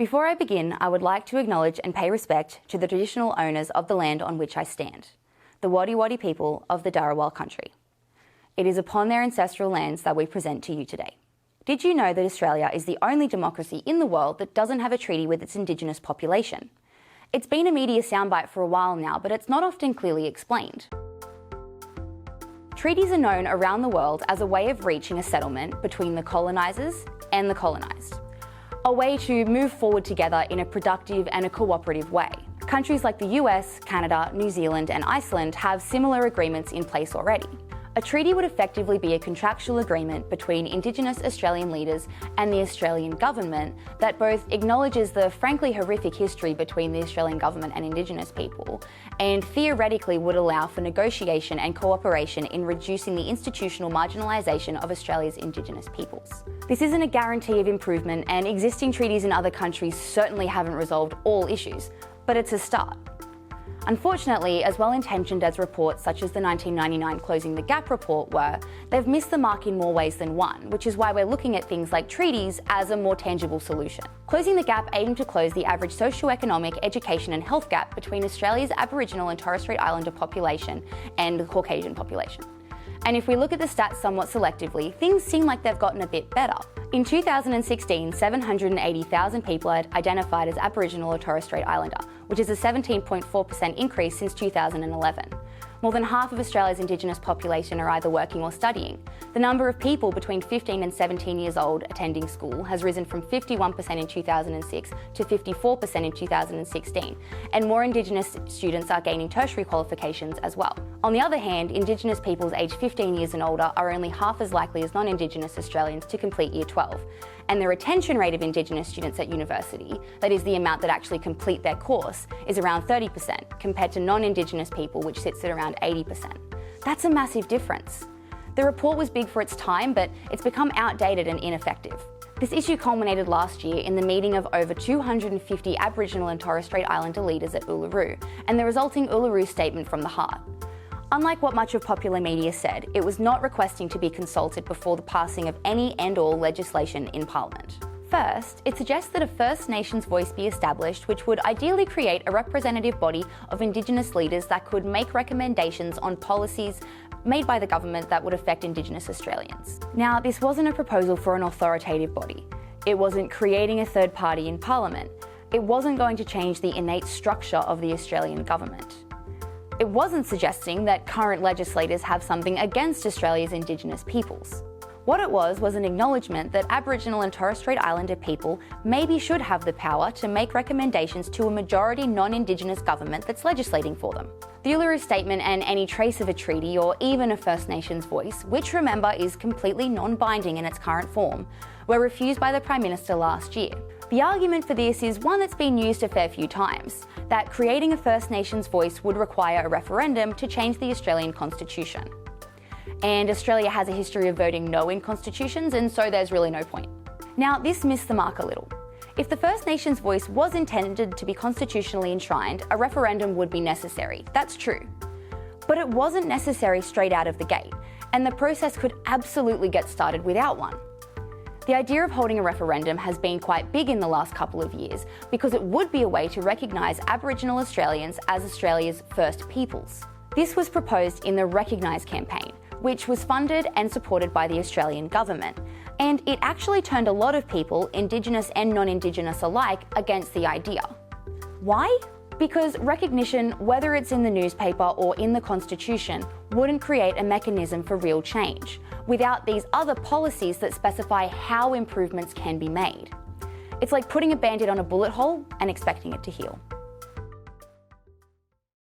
Before I begin, I would like to acknowledge and pay respect to the traditional owners of the land on which I stand, the Wadi Wadi people of the Darawal country. It is upon their ancestral lands that we present to you today. Did you know that Australia is the only democracy in the world that doesn't have a treaty with its Indigenous population? It's been a media soundbite for a while now, but it's not often clearly explained. Treaties are known around the world as a way of reaching a settlement between the colonisers and the colonised. A way to move forward together in a productive and a cooperative way. Countries like the US, Canada, New Zealand and Iceland have similar agreements in place already. A treaty would effectively be a contractual agreement between Indigenous Australian leaders and the Australian government that both acknowledges the frankly horrific history between the Australian government and Indigenous people, and theoretically would allow for negotiation and cooperation in reducing the institutional marginalisation of Australia's Indigenous peoples. This isn't a guarantee of improvement, and existing treaties in other countries certainly haven't resolved all issues, but it's a start. Unfortunately, as well-intentioned as reports such as the 1999 Closing the Gap report were, they've missed the mark in more ways than one, which is why we're looking at things like treaties as a more tangible solution. Closing the Gap aimed to close the average socio-economic, education and health gap between Australia's Aboriginal and Torres Strait Islander population and the Caucasian population. And if we look at the stats somewhat selectively, things seem like they've gotten a bit better. In 2016, 780,000 people had identified as Aboriginal or Torres Strait Islander, which is a 17.4% increase since 2011. More than half of Australia's Indigenous population are either working or studying. The number of people between 15 and 17 years old attending school has risen from 51% in 2006 to 54% in 2016, and more Indigenous students are gaining tertiary qualifications as well. On the other hand, Indigenous peoples aged 15 years and older are only half as likely as non-Indigenous Australians to complete Year 12. And the retention rate of Indigenous students at university, that is the amount that actually complete their course, is around 30% compared to non-Indigenous people, which sits at around 80%. That's a massive difference. The report was big for its time, but it's become outdated and ineffective. This issue culminated last year in the meeting of over 250 Aboriginal and Torres Strait Islander leaders at Uluru, and the resulting Uluru Statement from the Heart. Unlike what much of popular media said, it was not requesting to be consulted before the passing of any and all legislation in Parliament. First, it suggests that a First Nations voice be established, which would ideally create a representative body of Indigenous leaders that could make recommendations on policies made by the government that would affect Indigenous Australians. Now, this wasn't a proposal for an authoritative body. It wasn't creating a third party in Parliament. It wasn't going to change the innate structure of the Australian government. It wasn't suggesting that current legislators have something against Australia's Indigenous peoples. What it was an acknowledgement that Aboriginal and Torres Strait Islander people maybe should have the power to make recommendations to a majority non-Indigenous government that's legislating for them. The Uluru Statement and any trace of a treaty or even a First Nations voice, which remember is completely non-binding in its current form, were refused by the Prime Minister last year. The argument for this is one that's been used a fair few times, that creating a First Nations voice would require a referendum to change the Australian Constitution. And Australia has a history of voting no in constitutions, and so there's really no point. Now, this missed the mark a little. If the First Nations voice was intended to be constitutionally enshrined, a referendum would be necessary. That's true. But it wasn't necessary straight out of the gate, and the process could absolutely get started without one. The idea of holding a referendum has been quite big in the last couple of years because it would be a way to recognise Aboriginal Australians as Australia's First Peoples. This was proposed in the Recognise campaign, which was funded and supported by the Australian government, and it actually turned a lot of people, Indigenous and non-Indigenous alike, against the idea. Why? Because recognition, whether it's in the newspaper or in the Constitution, wouldn't create a mechanism for real change without these other policies that specify how improvements can be made. It's like putting a Band-Aid on a bullet hole and expecting it to heal.